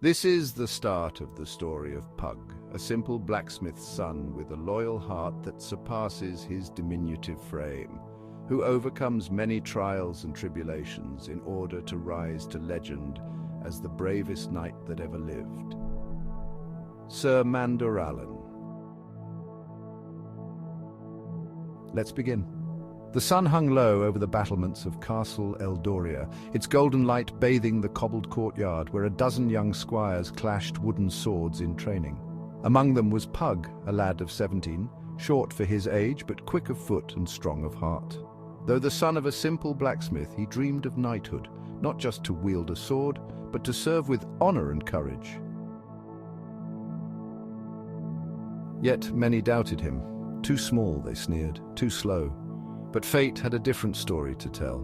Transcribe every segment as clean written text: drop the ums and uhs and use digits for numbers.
This is the start of the story of Pug, a simple blacksmith's son with a loyal heart that surpasses his diminutive frame, who overcomes many trials and tribulations in order to rise to legend as the bravest knight that ever lived. Sir Mandorallen. Let's begin. The sun hung low over the battlements of Castle Eldoria, its golden light bathing the cobbled courtyard where a dozen young squires clashed wooden swords in training. Among them was Pug, a lad of 17, short for his age but quick of foot and strong of heart. Though the son of a simple blacksmith, he dreamed of knighthood, not just to wield a sword, but to serve with honor and courage. Yet many doubted him. Too small, they sneered, too slow. But fate had a different story to tell.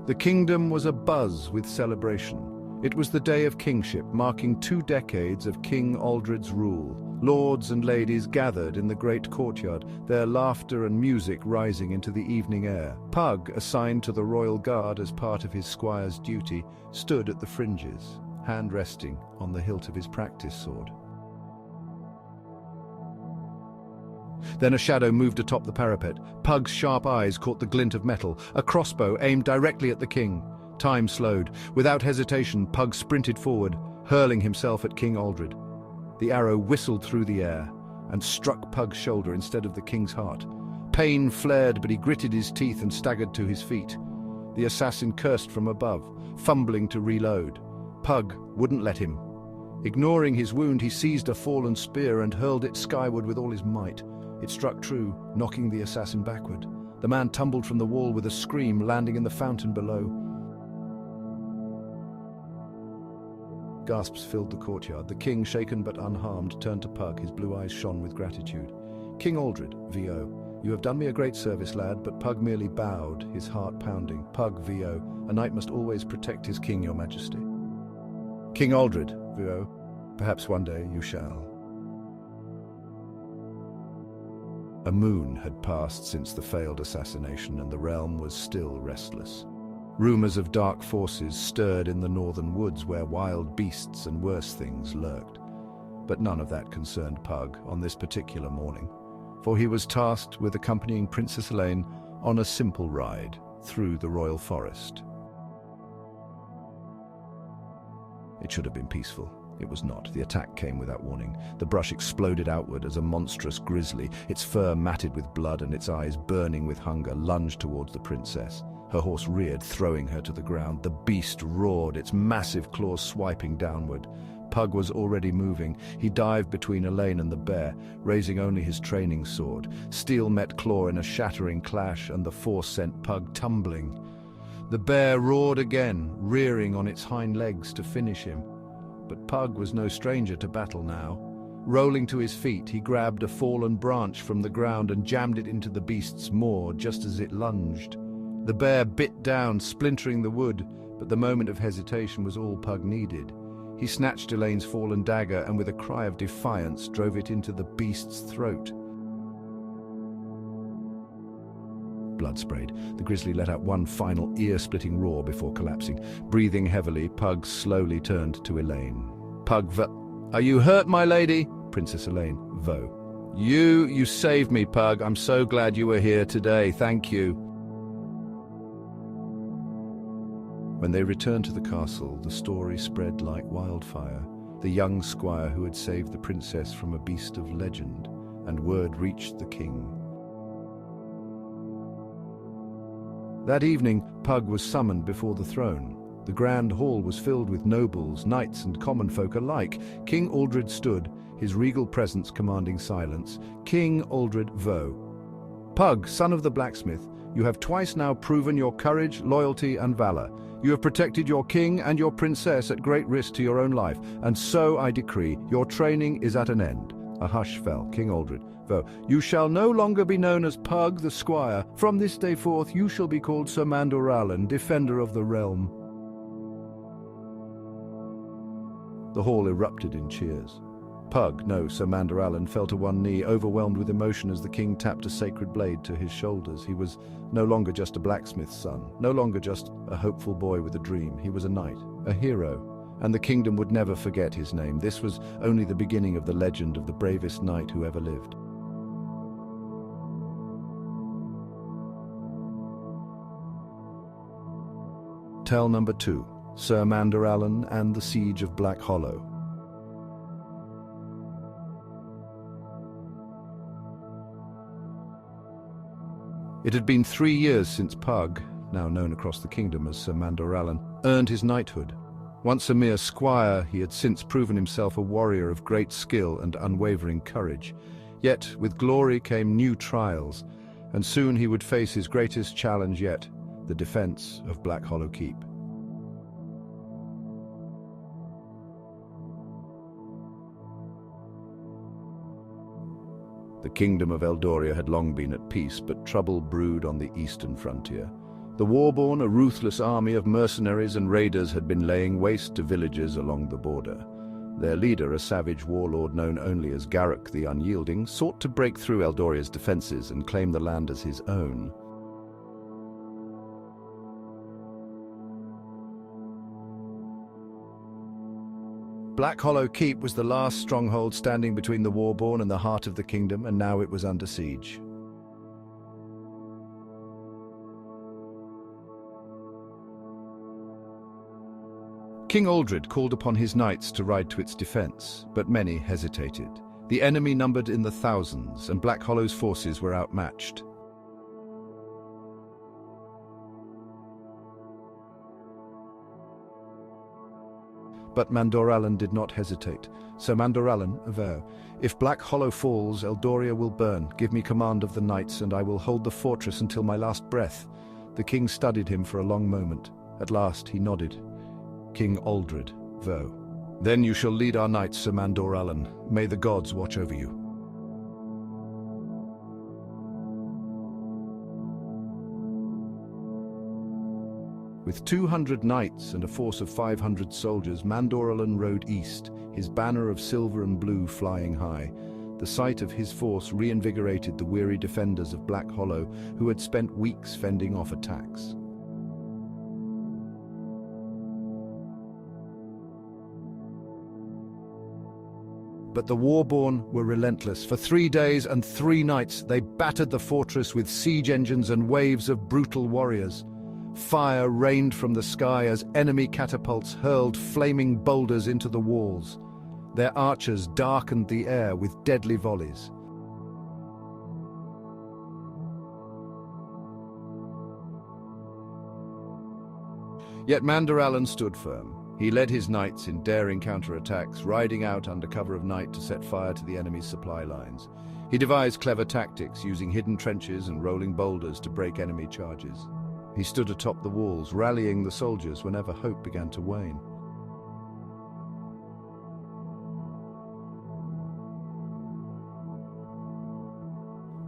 The kingdom was abuzz with celebration. It was the day of kingship, marking 2 decades of King Aldred's rule. Lords and ladies gathered in the great courtyard, their laughter and music rising into the evening air. Pug, assigned to the royal guard as part of his squire's duty, stood at the fringes, hand resting on the hilt of his practice sword. Then a shadow moved atop the parapet. Pug's sharp eyes caught the glint of metal, a crossbow aimed directly at the king. Time slowed. Without hesitation, Pug sprinted forward, hurling himself at King Aldred. The arrow whistled through the air and struck Pug's shoulder instead of the king's heart. Pain flared, but he gritted his teeth and staggered to his feet. The assassin cursed from above, fumbling to reload. Pug wouldn't let him. Ignoring his wound, he seized a fallen spear and hurled it skyward with all his might. It struck true, knocking the assassin backward. The man tumbled from the wall with a scream, landing in the fountain below. Gasps filled the courtyard. The king, shaken but unharmed, turned to Pug. His blue eyes shone with gratitude. "King Aldred, VO, you have done me a great service, lad," but Pug merely bowed, his heart pounding. "Pug, VO, a knight must always protect his king, your majesty." "King Aldred, VO, perhaps one day you shall." A moon had passed since the failed assassination, and the realm was still restless. Rumors of dark forces stirred in the northern woods where wild beasts and worse things lurked. But none of that concerned Pug on this particular morning, for he was tasked with accompanying Princess Elaine on a simple ride through the royal forest. It should have been peaceful. It was not. The attack came without warning. The brush exploded outward as a monstrous grizzly, its fur matted with blood and its eyes burning with hunger, lunged towards the princess. Her horse reared, throwing her to the ground. The beast roared, its massive claws swiping downward. Pug was already moving. He dived between Elaine and the bear, raising only his training sword. Steel met claw in a shattering clash, and the force sent Pug tumbling. The bear roared again, rearing on its hind legs to finish him. But Pug was no stranger to battle now. Rolling to his feet, he grabbed a fallen branch from the ground and jammed it into the beast's maw just as it lunged. The bear bit down, splintering the wood, but the moment of hesitation was all Pug needed. He snatched Elaine's fallen dagger and with a cry of defiance drove it into the beast's throat. Blood sprayed. The grizzly let out one final ear-splitting roar before collapsing. Breathing heavily, Pug slowly turned to Elaine. "Pug, are you hurt, my lady?" Princess Elaine, "Vo. You saved me, Pug. I'm so glad you were here today. Thank you." When they returned to the castle, the story spread like wildfire. The young squire who had saved the princess from a beast of legend, and word reached the king. That evening, Pug was summoned before the throne. The grand hall was filled with nobles, knights, and common folk alike. King Aldred stood, his regal presence commanding silence. King Aldred Vo. "Pug, son of the blacksmith, you have twice now proven your courage, loyalty, and valor. You have protected your king and your princess at great risk to your own life, and so I decree, your training is at an end." A hush fell. King Aldred, Vo, "You shall no longer be known as Pug the Squire. From this day forth you shall be called Sir Mandorallen, defender of the realm." The hall erupted in cheers. Pug, no, Sir Mandorallen, fell to one knee, overwhelmed with emotion as the king tapped a sacred blade to his shoulders. He was no longer just a blacksmith's son, no longer just a hopeful boy with a dream. He was a knight, a hero, and the kingdom would never forget his name. This was only the beginning of the legend of the bravest knight who ever lived. Tale number 2, Sir Mandorallen and the Siege of Black Hollow. It had been 3 years since Pug, now known across the kingdom as Sir Mandorallen, earned his knighthood. Once a mere squire, he had since proven himself a warrior of great skill and unwavering courage. Yet, with glory came new trials, and soon he would face his greatest challenge yet, the defense of Black Hollow Keep. The kingdom of Eldoria had long been at peace, but trouble brewed on the eastern frontier. The Warborn, a ruthless army of mercenaries and raiders, had been laying waste to villages along the border. Their leader, a savage warlord known only as Garruk the Unyielding, sought to break through Eldoria's defenses and claim the land as his own. Black Hollow Keep was the last stronghold standing between the Warborn and the heart of the kingdom, and now it was under siege. King Aldred called upon his knights to ride to its defense, but many hesitated. The enemy numbered in the thousands, and Black Hollow's forces were outmatched. But Mandorallen did not hesitate. Sir Mandorallen, avow, if Black Hollow falls, Eldoria will burn. Give me command of the knights, and I will hold the fortress until my last breath. The king studied him for a long moment. At last he nodded. King Aldred, vow. Then you shall lead our knights, Sir Mandorallen. May the gods watch over you. With 200 knights and a force of 500 soldiers, Mandorallen rode east, his banner of silver and blue flying high. The sight of his force reinvigorated the weary defenders of Black Hollow, who had spent weeks fending off attacks. But the Warborn were relentless. For 3 days and 3 nights, they battered the fortress with siege engines and waves of brutal warriors. Fire rained from the sky as enemy catapults hurled flaming boulders into the walls. Their archers darkened the air with deadly volleys. Yet Mandorallen stood firm. He led his knights in daring counterattacks, riding out under cover of night to set fire to the enemy's supply lines. He devised clever tactics, using hidden trenches and rolling boulders to break enemy charges. He stood atop the walls, rallying the soldiers whenever hope began to wane.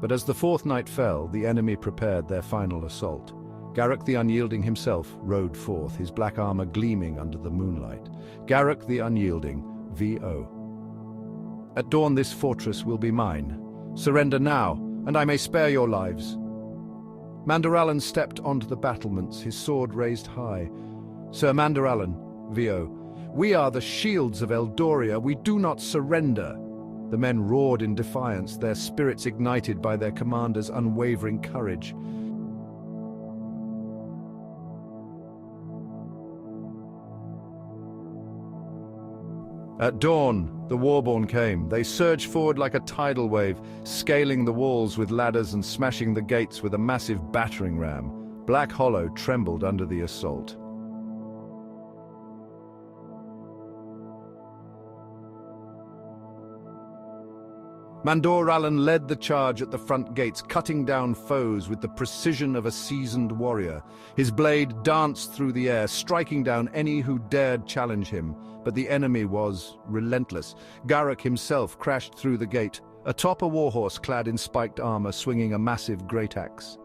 But as the 4th night fell, the enemy prepared their final assault. Garruk the Unyielding himself rode forth, his black armor gleaming under the moonlight. Garruk the Unyielding, V.O. At dawn this fortress will be mine. Surrender now, and I may spare your lives. Mandorallen stepped onto the battlements, his sword raised high. Sir Mandorallen, V.O., we are the shields of Eldoria. We do not surrender. The men roared in defiance, their spirits ignited by their commander's unwavering courage. At dawn, the Warborn came. They surged forward like a tidal wave, scaling the walls with ladders and smashing the gates with a massive battering ram. Black Hollow trembled under the assault. Mandorallen led the charge at the front gates, cutting down foes with the precision of a seasoned warrior. His blade danced through the air, striking down any who dared challenge him. But the enemy was relentless. Garruk himself crashed through the gate, atop a warhorse clad in spiked armor, swinging a massive great axe.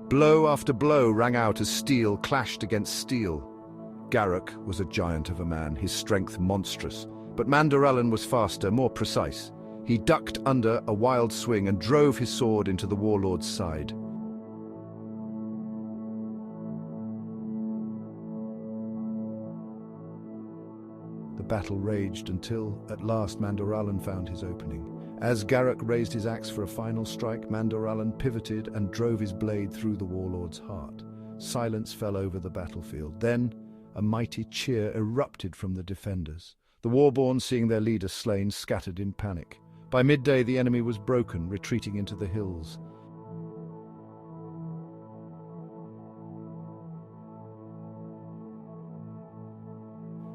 Blow after blow rang out as steel clashed against steel. Garruk was a giant of a man, his strength monstrous, but Mandorallen was faster, more precise. He ducked under a wild swing and drove his sword into the warlord's side. The battle raged until, at last, Mandorallen found his opening. As Garruk raised his axe for a final strike, Mandorallen pivoted and drove his blade through the warlord's heart. Silence fell over the battlefield. Then, a mighty cheer erupted from the defenders. The warborn, seeing their leader slain, scattered in panic. By midday, the enemy was broken, retreating into the hills.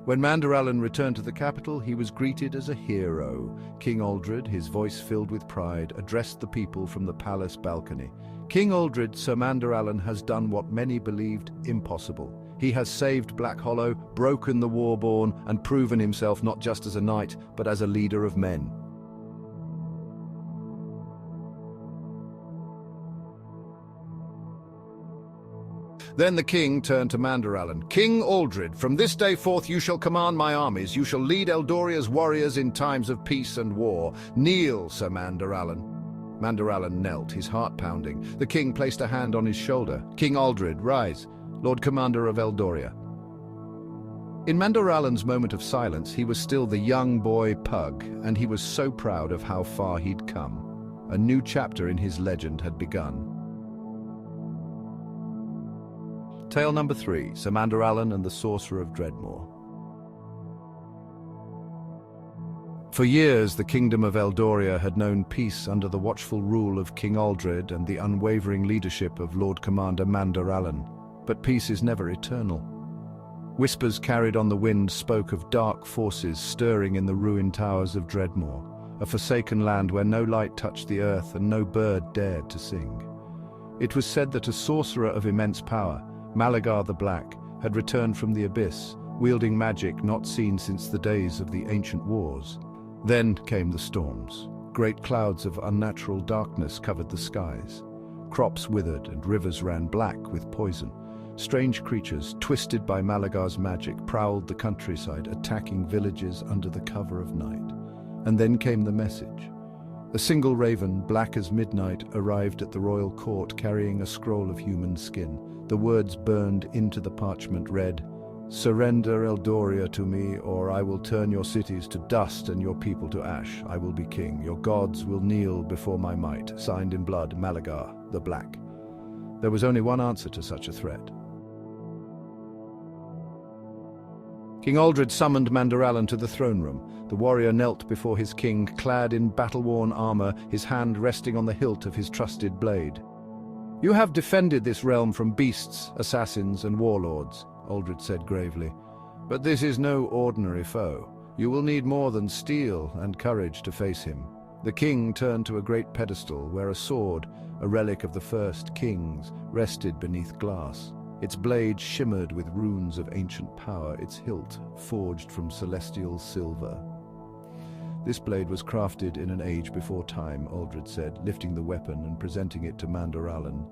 When Mandorallen returned to the capital, he was greeted as a hero. King Aldred, his voice filled with pride, addressed the people from the palace balcony. King Aldred, Sir Mandorallen has done what many believed impossible. He has saved Black Hollow, broken the warborn, and proven himself not just as a knight, but as a leader of men. Then the king turned to Mandorallen. "King Aldred, from this day forth you shall command my armies. You shall lead Eldoria's warriors in times of peace and war. Kneel, Sir Mandorallen." Mandorallen knelt, his heart pounding. The king placed a hand on his shoulder. "King Aldred, rise, Lord Commander of Eldoria." In Mandorallen's moment of silence, he was still the young boy Pug, and he was so proud of how far he'd come. A new chapter in his legend had begun. Tale number 3, Sir Mandorallen and the Sorcerer of Dreadmore. For years, the kingdom of Eldoria had known peace under the watchful rule of King Aldred and the unwavering leadership of Lord Commander Mandorallen. But peace is never eternal. Whispers carried on the wind spoke of dark forces stirring in the ruined towers of Dreadmore, a forsaken land where no light touched the earth and no bird dared to sing. It was said that a sorcerer of immense power, Malagar the Black, had returned from the abyss, wielding magic not seen since the days of the ancient wars. Then came the storms. Great clouds of unnatural darkness covered the skies. Crops withered and rivers ran black with poison. Strange creatures, twisted by Malagar's magic, prowled the countryside, attacking villages under the cover of night. And then came the message. A single raven, black as midnight, arrived at the royal court carrying a scroll of human skin. The words burned into the parchment read, "Surrender Eldoria to me, or I will turn your cities to dust and your people to ash. I will be king. Your gods will kneel before my might. Signed in blood, Malagar the Black." There was only one answer to such a threat. King Aldred summoned Mandorallen to the throne room. The warrior knelt before his king, clad in battle-worn armor, his hand resting on the hilt of his trusted blade. "You have defended this realm from beasts, assassins, and warlords," Aldred said gravely. "But this is no ordinary foe. You will need more than steel and courage to face him." The king turned to a great pedestal where a sword, a relic of the first kings, rested beneath glass. Its blade shimmered with runes of ancient power, its hilt forged from celestial silver. "This blade was crafted in an age before time," Aldred said, lifting the weapon and presenting it to Mandorallen.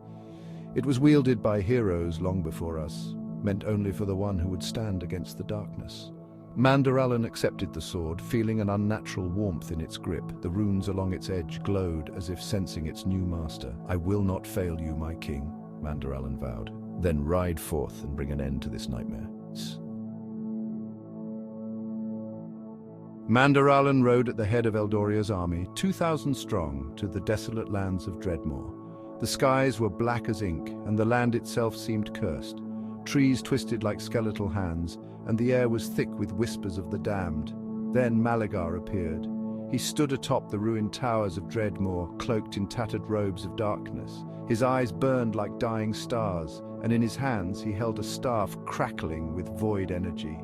"It was wielded by heroes long before us, meant only for the one who would stand against the darkness." Mandorallen accepted the sword, feeling an unnatural warmth in its grip. The runes along its edge glowed as if sensing its new master. "I will not fail you, my king," Mandorallen vowed. "Then ride forth and bring an end to this nightmare." Mandorallen rode at the head of Eldoria's army, 2,000 strong, to the desolate lands of Dreadmore. The skies were black as ink, and the land itself seemed cursed. Trees twisted like skeletal hands, and the air was thick with whispers of the damned. Then Malagar appeared. He stood atop the ruined towers of Dreadmore, cloaked in tattered robes of darkness. His eyes burned like dying stars, and in his hands he held a staff crackling with void energy.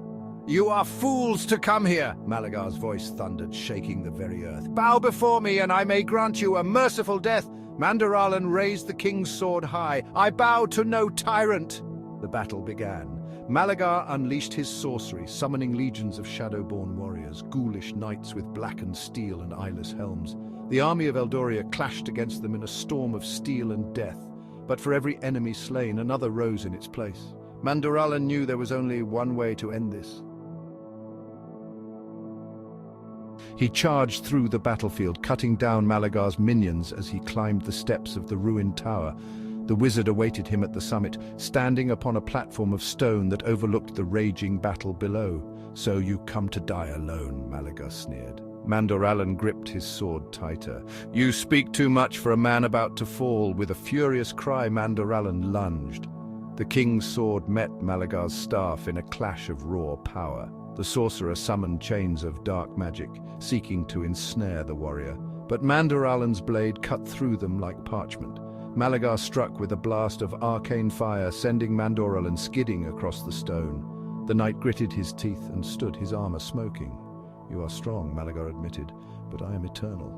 "You are fools to come here," Malagar's voice thundered, shaking the very earth. "Bow before me, and I may grant you a merciful death." Mandorallen raised the king's sword high. "I bow to no tyrant." The battle began. Malagar unleashed his sorcery, summoning legions of shadow-born warriors, ghoulish knights with blackened steel and eyeless helms. The army of Eldoria clashed against them in a storm of steel and death. But for every enemy slain, another rose in its place. Mandorallen knew there was only one way to end this. He charged through the battlefield, cutting down Malagar's minions as he climbed the steps of the ruined tower. The wizard awaited him at the summit, standing upon a platform of stone that overlooked the raging battle below. "So you come to die alone," Malagar sneered. Mandorallen gripped his sword tighter. "You speak too much for a man about to fall." With a furious cry, Mandorallen lunged. The king's sword met Malagar's staff in a clash of raw power. The sorcerer summoned chains of dark magic, seeking to ensnare the warrior. But Mandorallen's blade cut through them like parchment. Malagar struck with a blast of arcane fire, sending Mandorallen skidding across the stone. The knight gritted his teeth and stood, his armor smoking. "You are strong," Malagar admitted, "but I am eternal."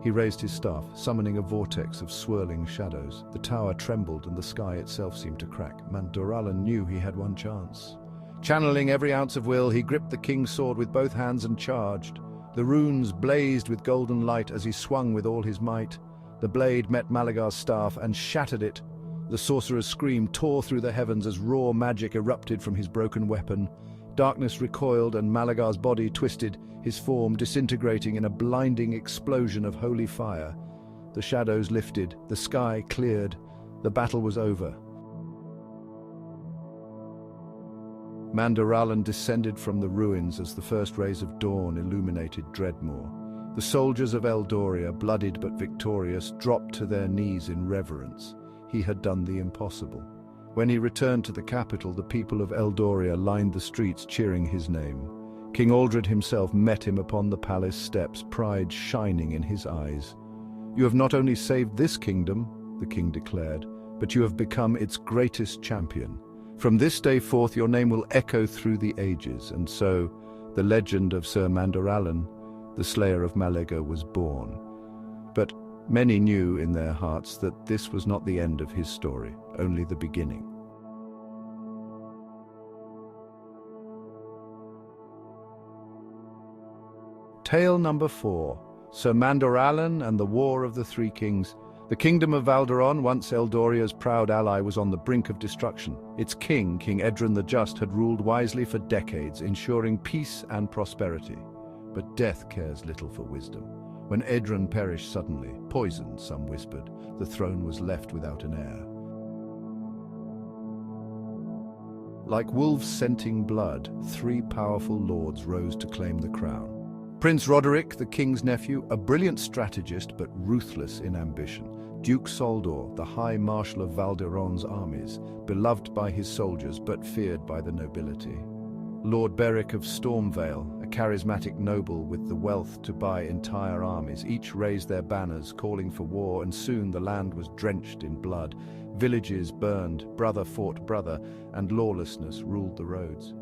He raised his staff, summoning a vortex of swirling shadows. The tower trembled and the sky itself seemed to crack. Mandorallen knew he had one chance. Channeling every ounce of will, he gripped the king's sword with both hands and charged. The runes blazed with golden light as he swung with all his might. The blade met Malagar's staff and shattered it. The sorcerer's scream tore through the heavens as raw magic erupted from his broken weapon. Darkness recoiled and Malagar's body twisted, his form disintegrating in a blinding explosion of holy fire. The shadows lifted, the sky cleared, the battle was over. Mandorallen descended from the ruins as the first rays of dawn illuminated Dreadmoor. The soldiers of Eldoria, bloodied but victorious, dropped to their knees in reverence. He had done the impossible. When he returned to the capital, the people of Eldoria lined the streets cheering his name. King Aldred himself met him upon the palace steps, pride shining in his eyes. "You have not only saved this kingdom," the king declared, "but you have become its greatest champion. From this day forth your name will echo through the ages." And so, the legend of Sir Mandorallen, the slayer of Malaga, was born. But many knew in their hearts that this was not the end of his story, only the beginning. Tale number 4. Sir Mandorallen and the War of the Three Kings. The kingdom of Valderon, once Eldoria's proud ally, was on the brink of destruction. Its king, King Edron the Just, had ruled wisely for decades, ensuring peace and prosperity. But death cares little for wisdom. When Edron perished suddenly, poisoned, some whispered, the throne was left without an heir. Like wolves scenting blood, 3 powerful lords rose to claim the crown. Prince Roderick, the king's nephew, a brilliant strategist but ruthless in ambition. Duke Soldor, the High Marshal of Valderon's armies, beloved by his soldiers but feared by the nobility. Lord Beric of Stormvale, a charismatic noble with the wealth to buy entire armies. Each raised their banners, calling for war, and soon the land was drenched in blood. Villages burned, brother fought brother, and lawlessness ruled the roads.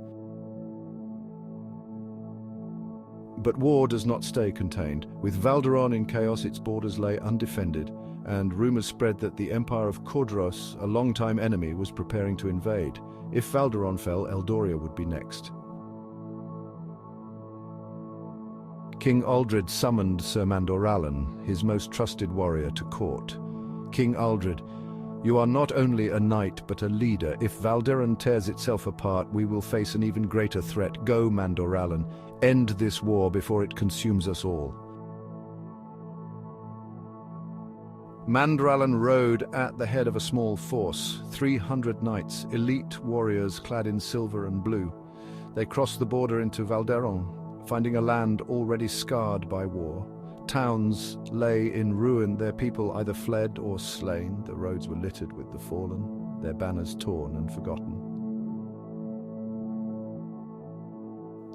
But war does not stay contained. With Valderon in chaos, its borders lay undefended, and rumors spread that the Empire of Cordros, a longtime enemy, was preparing to invade. If Valderon fell, Eldoria would be next. King Aldred summoned Sir Mandorallen, his most trusted warrior, to court. "King Aldred, you are not only a knight but a leader. If Valderon tears itself apart, we will face an even greater threat. Go, Mandorallen. End this war before it consumes us all." Mandorallen rode at the head of a small force, 300 knights, elite warriors clad in silver and blue. They crossed the border into Valderon, finding a land already scarred by war. Towns lay in ruin, their people either fled or slain. The roads were littered with the fallen, their banners torn and forgotten.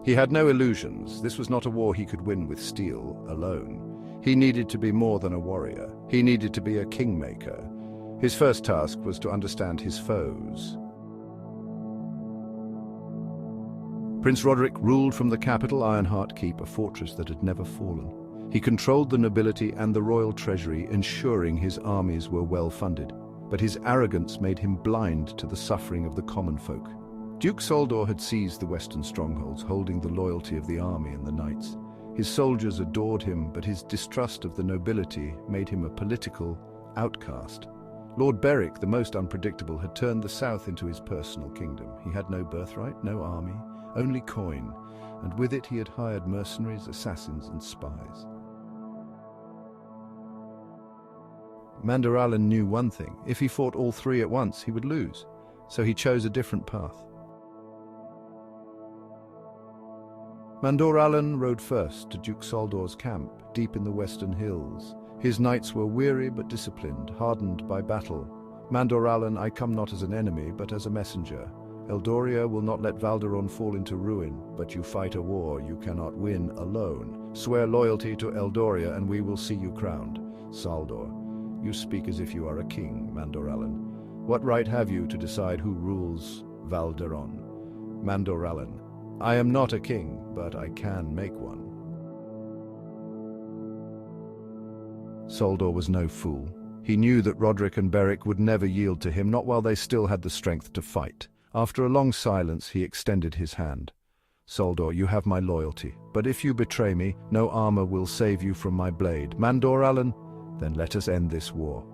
He had no illusions. This was not a war he could win with steel alone. He needed to be more than a warrior. He needed to be a kingmaker. His first task was to understand his foes. Prince Roderick ruled from the capital, Ironheart Keep, a fortress that had never fallen. He controlled the nobility and the royal treasury, ensuring his armies were well funded. But his arrogance made him blind to the suffering of the common folk. Duke Soldor had seized the western strongholds, holding the loyalty of the army and the knights. His soldiers adored him, but his distrust of the nobility made him a political outcast. Lord Beric, the most unpredictable, had turned the south into his personal kingdom. He had no birthright, no army, only coin, and with it he had hired mercenaries, assassins, and spies. Mandorallen knew one thing: if he fought all three at once, he would lose, so he chose a different path. Mandorallen rode first to Duke Saldor's camp, deep in the western hills. His knights were weary but disciplined, hardened by battle. Mandorallen, I come not as an enemy, but as a messenger. Eldoria will not let Valderon fall into ruin, but you fight a war you cannot win alone. Swear loyalty to Eldoria, and we will see you crowned. Saldor, you speak as if you are a king, Mandorallen. What right have you to decide who rules Valderon? Mandorallen, I am not a king, but I can make one. Saldor was no fool. He knew that Roderick and Beric would never yield to him, not while they still had the strength to fight. After a long silence, he extended his hand. Saldor, you have my loyalty, but if you betray me, no armor will save you from my blade. Mandorallen, then let us end this war.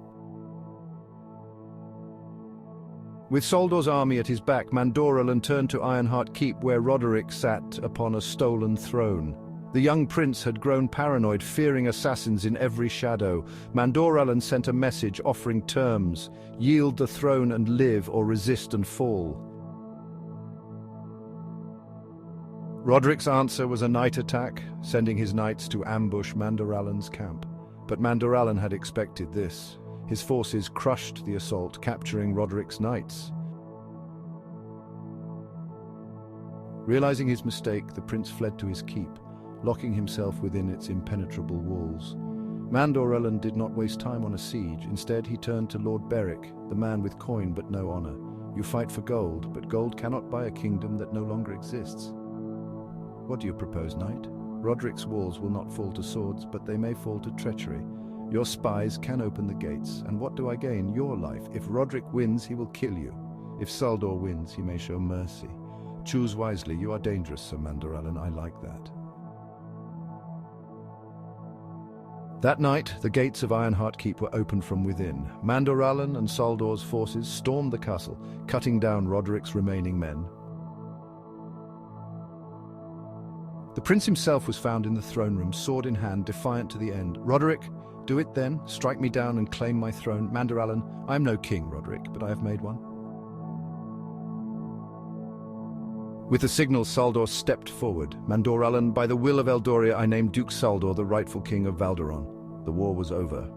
With Saldor's army at his back, Mandorallen turned to Ironheart Keep, where Roderick sat upon a stolen throne. The young prince had grown paranoid, fearing assassins in every shadow. Mandorallen sent a message offering terms: yield the throne and live, or resist and fall. Roderick's answer was a night attack, sending his knights to ambush Mandorallen's camp. But Mandorallen had expected this. His forces crushed the assault, capturing Roderick's knights. Realizing his mistake, the prince fled to his keep, locking himself within its impenetrable walls. Mandorallen did not waste time on a siege. Instead, he turned to Lord Beric, the man with coin but no honor. You fight for gold, but gold cannot buy a kingdom that no longer exists. What do you propose, knight? Roderick's walls will not fall to swords, but they may fall to treachery. Your spies can open the gates, and what do I gain? Your life. If Roderick wins, he will kill you. If Saldor wins, he may show mercy. Choose wisely. You are dangerous, Sir Mandorallen. I like that. That night, the gates of Ironheart Keep were opened from within. Mandorallen and Saldor's forces stormed the castle, cutting down Roderick's remaining men. The prince himself was found in the throne room, sword in hand, defiant to the end. Roderick, do it then. Strike me down and claim my throne. Mandorallen, I am no king, Roderick, but I have made one. With the signal, Saldor stepped forward. Mandorallen, by the will of Eldoria, I name Duke Saldor the rightful king of Valderon. The war was over.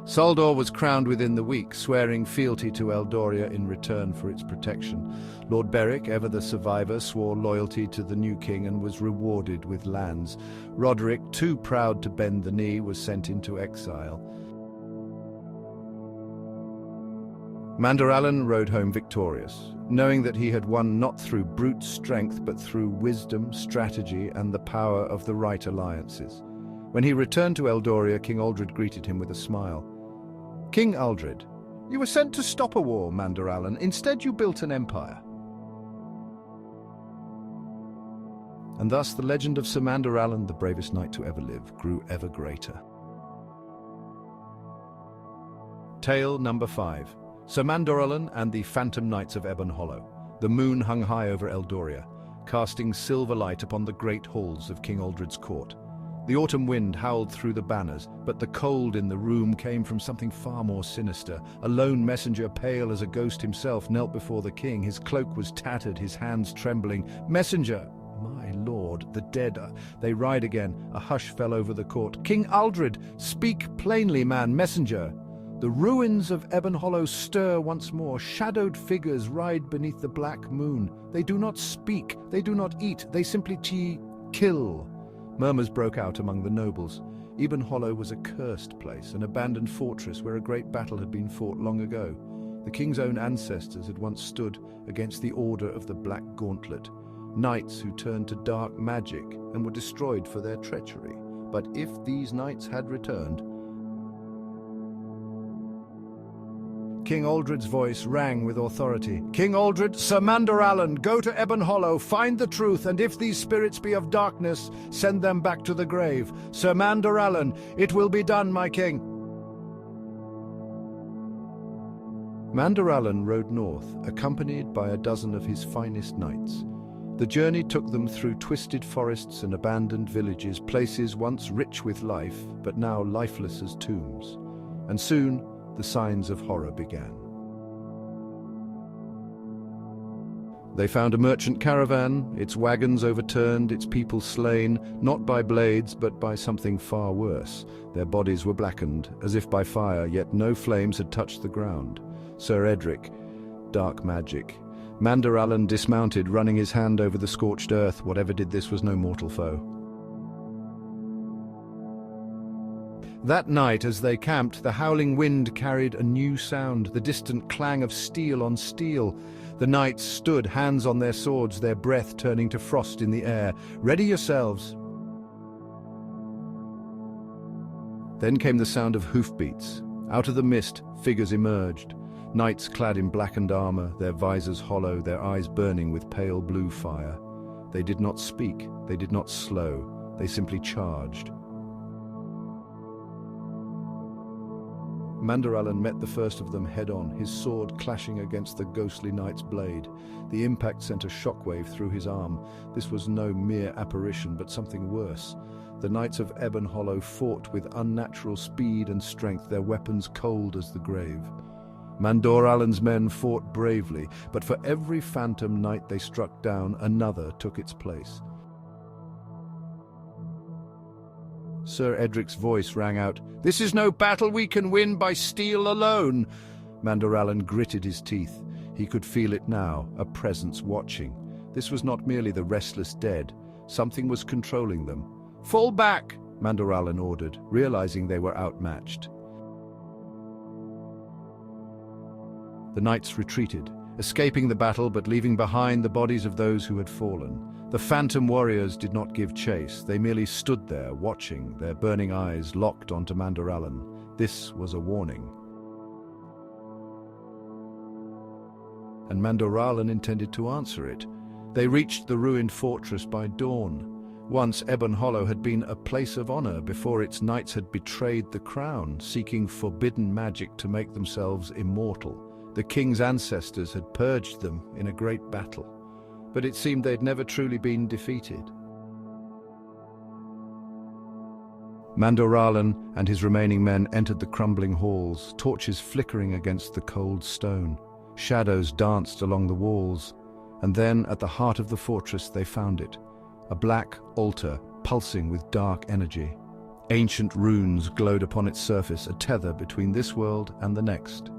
Saldor was crowned within the week, swearing fealty to Eldoria in return for its protection. Lord Beric, ever the survivor, swore loyalty to the new king and was rewarded with lands. Roderick, too proud to bend the knee, was sent into exile. Mandorallen rode home victorious, knowing that he had won not through brute strength but through wisdom, strategy, and the power of the right alliances. When he returned to Eldoria, King Aldred greeted him with a smile. King Aldred, you were sent to stop a war, Mandorallen. Instead, you built an empire. And thus the legend of Sir Mandorallen, the bravest knight to ever live, grew ever greater. Tale number 5. Sir Mandorallen and the Phantom Knights of Ebon Hollow. The moon hung high over Eldoria, casting silver light upon the great halls of King Aldred's court. The autumn wind howled through the banners, but the cold in the room came from something far more sinister. A lone messenger, pale as a ghost himself, knelt before the king. His cloak was tattered, his hands trembling. Messenger! My lord, the dead, they ride again. A hush fell over the court. King Aldred, speak plainly, man. Messenger! The ruins of Ebon Hollow stir once more. Shadowed figures ride beneath the black moon. They do not speak, they do not eat, they simply kill. Murmurs broke out among the nobles. Ebon Hollow was a cursed place, an abandoned fortress where a great battle had been fought long ago. The king's own ancestors had once stood against the Order of the Black Gauntlet, knights who turned to dark magic and were destroyed for their treachery. But if these knights had returned, King Aldred's voice rang with authority. King Aldred, Sir Mandorallen, go to Ebon Hollow, find the truth, and if these spirits be of darkness, send them back to the grave. Sir Mandorallen, it will be done, my king. Mandorallen rode north, accompanied by a dozen of his finest knights. The journey took them through twisted forests and abandoned villages, places once rich with life, but now lifeless as tombs. And soon, the signs of horror began. They found a merchant caravan, its wagons overturned, its people slain, not by blades, but by something far worse. Their bodies were blackened, as if by fire, yet no flames had touched the ground. Sir Edric, dark magic. Mandorallen dismounted, running his hand over the scorched earth. Whatever did this was no mortal foe. That night, as they camped, the howling wind carried a new sound, the distant clang of steel on steel. The knights stood, hands on their swords, their breath turning to frost in the air. "Ready yourselves." Then came the sound of hoofbeats. Out of the mist, figures emerged. Knights clad in blackened armor, their visors hollow, their eyes burning with pale blue fire. They did not speak, they did not slow, they simply charged. Mandorallen met the first of them head-on, his sword clashing against the ghostly knight's blade. The impact sent a shockwave through his arm. This was no mere apparition, but something worse. The Knights of Ebon Hollow fought with unnatural speed and strength, their weapons cold as the grave. Mandorallen's men fought bravely, but for every phantom knight they struck down, another took its place. Sir Edric's voice rang out, "This is no battle we can win by steel alone." Mandorallen gritted his teeth. He could feel it now, a presence watching. This was not merely the restless dead. Something was controlling them. "Fall back," Mandorallen ordered, realizing they were outmatched. The knights retreated, escaping the battle but leaving behind the bodies of those who had fallen. The phantom warriors did not give chase. They merely stood there, watching, their burning eyes locked onto Mandorallen. This was a warning. And Mandorallen intended to answer it. They reached the ruined fortress by dawn. Once Ebon Hollow had been a place of honor before its knights had betrayed the crown, seeking forbidden magic to make themselves immortal. The king's ancestors had purged them in a great battle, but it seemed they'd never truly been defeated. Mandorallen and his remaining men entered the crumbling halls, torches flickering against the cold stone. Shadows danced along the walls, and then at the heart of the fortress they found it, a black altar pulsing with dark energy. Ancient runes glowed upon its surface, a tether between this world and the next.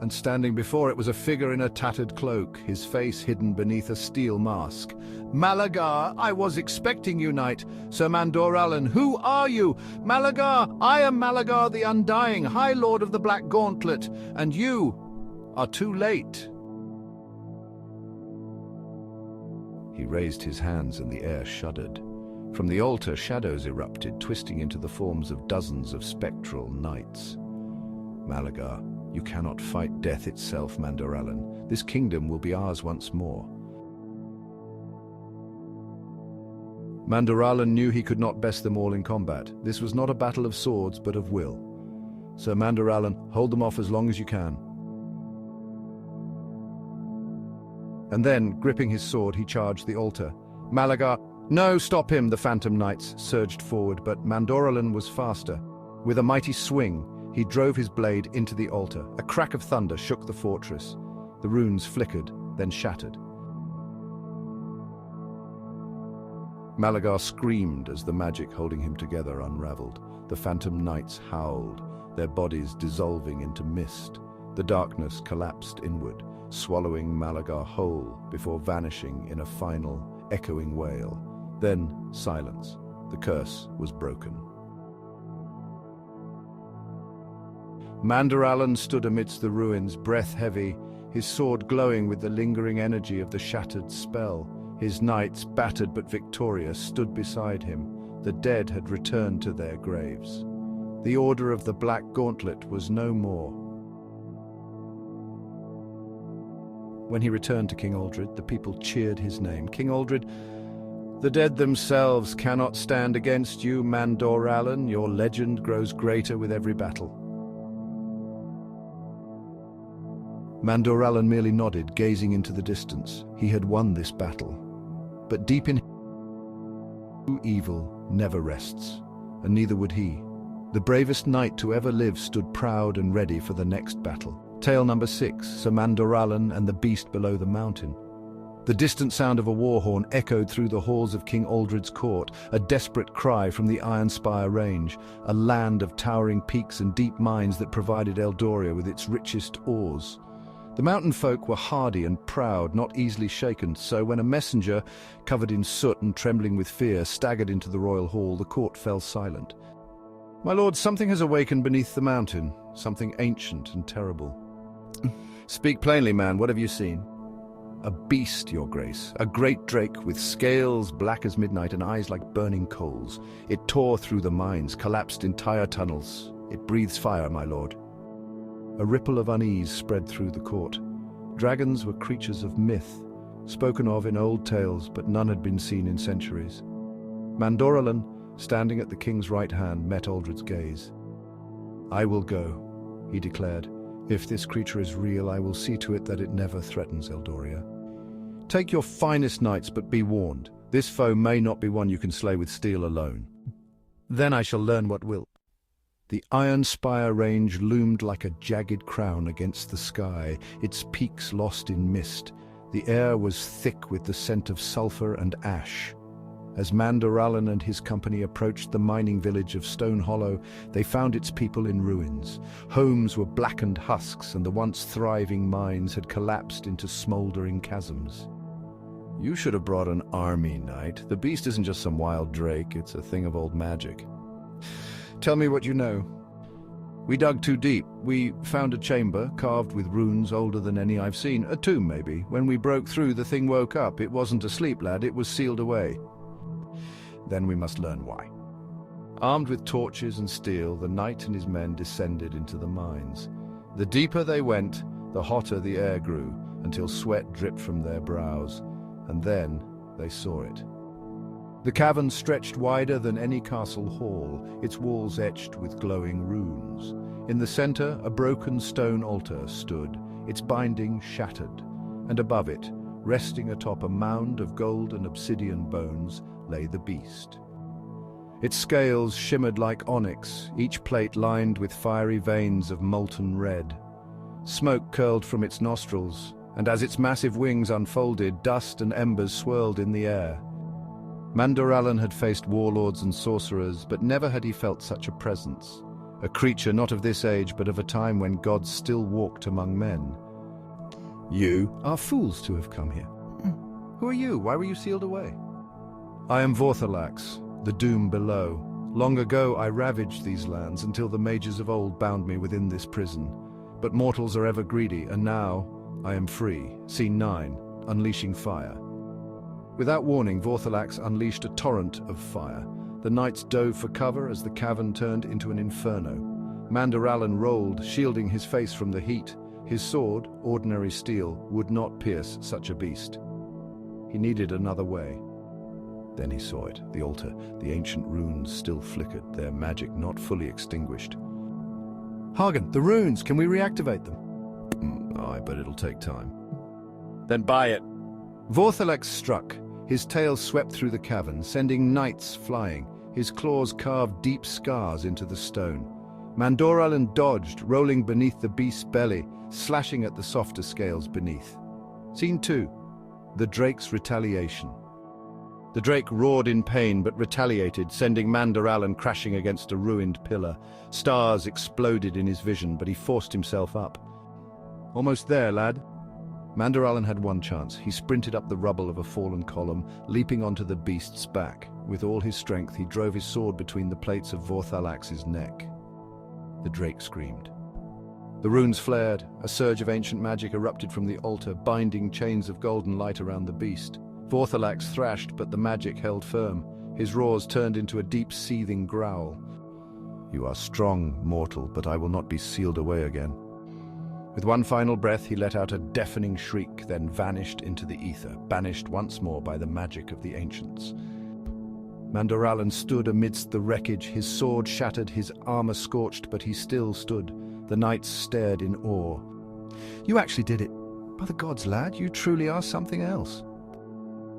And standing before it was a figure in a tattered cloak, his face hidden beneath a steel mask. "Malagar, I was expecting you, knight. Sir Mandorallen, who are you?" "Malagar, I am Malagar the Undying, High Lord of the Black Gauntlet, and you are too late." He raised his hands and the air shuddered. From the altar, shadows erupted, twisting into the forms of dozens of spectral knights. "Malagar, you cannot fight death itself, Mandorallen. This kingdom will be ours once more." Mandorallen knew he could not best them all in combat. This was not a battle of swords, but of will. "Sir Mandorallen, hold them off as long as you can." And then, gripping his sword, he charged the altar. Malagar, "No, stop him!" The phantom knights surged forward, but Mandorallen was faster. With a mighty swing, he drove his blade into the altar. A crack of thunder shook the fortress. The runes flickered, then shattered. Malagar screamed as the magic holding him together unraveled. The phantom knights howled, their bodies dissolving into mist. The darkness collapsed inward, swallowing Malagar whole before vanishing in a final, echoing wail. Then silence. The curse was broken. Mandorallen stood amidst the ruins, breath heavy, his sword glowing with the lingering energy of the shattered spell. His knights, battered but victorious, stood beside him. The dead had returned to their graves. The Order of the Black Gauntlet was no more. When he returned to King Aldred, the people cheered his name. "King Aldred, the dead themselves cannot stand against you, Mandorallen. Your legend grows greater with every battle." Mandorallen merely nodded, gazing into the distance. He had won this battle. But deep in him, evil never rests, and neither would he. The bravest knight to ever live stood proud and ready for the next battle. Tale number 6, Sir Mandorallen and the Beast Below the Mountain. The distant sound of a war horn echoed through the halls of King Aldred's court, a desperate cry from the Ironspire Range, a land of towering peaks and deep mines that provided Eldoria with its richest ores. The mountain folk were hardy and proud, not easily shaken, so when a messenger, covered in soot and trembling with fear, staggered into the royal hall, the court fell silent. "My lord, something has awakened beneath the mountain, something ancient and terrible." "Speak plainly, man, what have you seen?" "A beast, your grace, a great drake with scales black as midnight and eyes like burning coals. It tore through the mines, collapsed entire tunnels. It breathes fire, my lord." A ripple of unease spread through the court. Dragons were creatures of myth, spoken of in old tales, but none had been seen in centuries. Mandorallen, standing at the king's right hand, met Aldred's gaze. "I will go," he declared. "If this creature is real, I will see to it that it never threatens Eldoria. Take your finest knights, but be warned. This foe may not be one you can slay with steel alone. Then I shall learn what will." The Ironspire Range loomed like a jagged crown against the sky, its peaks lost in mist. The air was thick with the scent of sulphur and ash. As Mandorallen and his company approached the mining village of Stone Hollow, they found its people in ruins. Homes were blackened husks, and the once thriving mines had collapsed into smouldering chasms. "You should have brought an army, knight. The beast isn't just some wild drake, it's a thing of old magic." "Tell me what you know." "We dug too deep. We found a chamber carved with runes older than any I've seen. A tomb, maybe. When we broke through, the thing woke up. It wasn't asleep, lad. It was sealed away." "Then we must learn why." Armed with torches and steel, the knight and his men descended into the mines. The deeper they went, the hotter the air grew, until sweat dripped from their brows. And then they saw it. The cavern stretched wider than any castle hall, its walls etched with glowing runes. In the center, a broken stone altar stood, its binding shattered, and above it, resting atop a mound of gold and obsidian bones, lay the beast. Its scales shimmered like onyx, each plate lined with fiery veins of molten red. Smoke curled from its nostrils, and as its massive wings unfolded, dust and embers swirled in the air. Mandorallen had faced warlords and sorcerers, but never had he felt such a presence. A creature not of this age, but of a time when gods still walked among men. "You are fools to have come here." "Who are you? Why were you sealed away?" "I am Vorthalax, the doom below. Long ago I ravaged these lands until the mages of old bound me within this prison. But mortals are ever greedy, and now I am free." Scene 9, Unleashing Fire. Without warning, Vorthalax unleashed a torrent of fire. The knights dove for cover as the cavern turned into an inferno. Mandorallen rolled, shielding his face from the heat. His sword, ordinary steel, would not pierce such a beast. He needed another way. Then he saw it, the altar. The ancient runes still flickered, their magic not fully extinguished. "Hagen, the runes! Can we reactivate them?" "I bet it'll take time." "Then buy it." Vorthalax struck. His tail swept through the cavern, sending knights flying. His claws carved deep scars into the stone. Mandorallen dodged, rolling beneath the beast's belly, slashing at the softer scales beneath. Scene 2. The Drake's Retaliation. The drake roared in pain but retaliated, sending Mandorallen crashing against a ruined pillar. Stars exploded in his vision, but he forced himself up. "Almost there, lad." Mandorallen had one chance. He sprinted up the rubble of a fallen column, leaping onto the beast's back. With all his strength, he drove his sword between the plates of Vorthalax's neck. The drake screamed. The runes flared. A surge of ancient magic erupted from the altar, binding chains of golden light around the beast. Vorthalax thrashed, but the magic held firm. His roars turned into a deep, seething growl. "You are strong, mortal, but I will not be sealed away again." With one final breath, he let out a deafening shriek, then vanished into the ether, banished once more by the magic of the ancients. Mandorallen stood amidst the wreckage, his sword shattered, his armor scorched, but he still stood. The knights stared in awe. You actually did it. By the gods, lad, you truly are something else.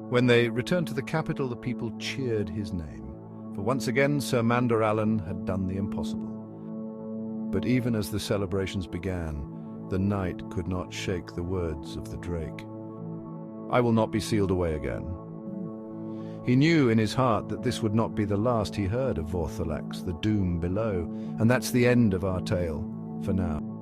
When they returned to the capital, the people cheered his name, for once again Sir Mandorallen had done the impossible. But even as the celebrations began, the knight could not shake the words of the drake. I will not be sealed away again. He knew in his heart that this would not be the last he heard of Vorthalax, the doom below, and that's the end of our tale, for now.